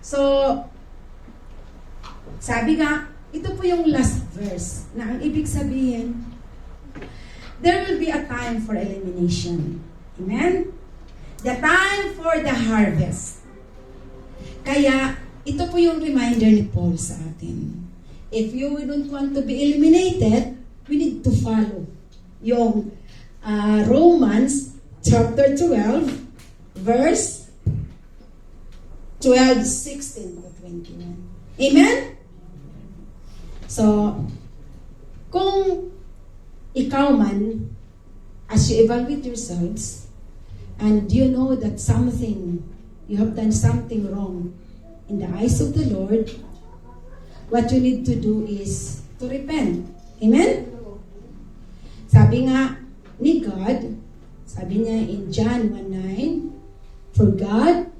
So, sabi nga, ito po yung last verse na ang ibig sabihin, there will be a time for elimination. Amen? The time for the harvest. Kaya, ito po yung reminder ni Paul sa atin. If you don't want to be eliminated, we need to follow yung Romans chapter 12, verse 12, 16 to 21. Amen? So, kung ikaw man, as you evaluate yourselves, and you know that you have done something wrong in the eyes of the Lord, what you need to do is to repent. Amen? Sabi nga ni God, sabi niya in John 1:9, for God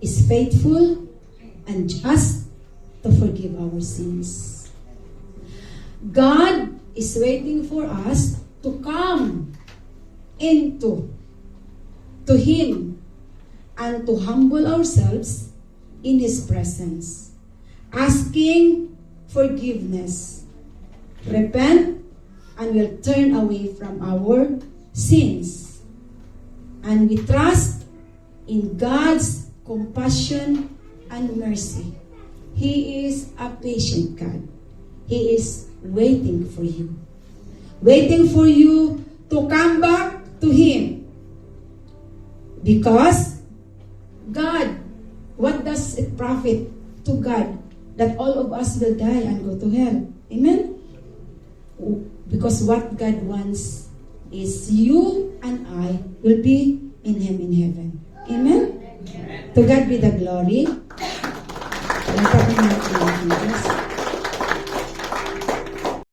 is faithful and just to forgive our sins. God is waiting for us to come to Him and to humble ourselves in His presence, asking forgiveness, repent, and will turn away from our sins. And we trust in God's compassion and mercy. He is a patient God. He is waiting for you. Waiting for you to come back to Him. Because God, what does it profit to God that all of us will die and go to hell? Amen? Because what God wants is you and I will be in Him in heaven. Amen? To God be the glory.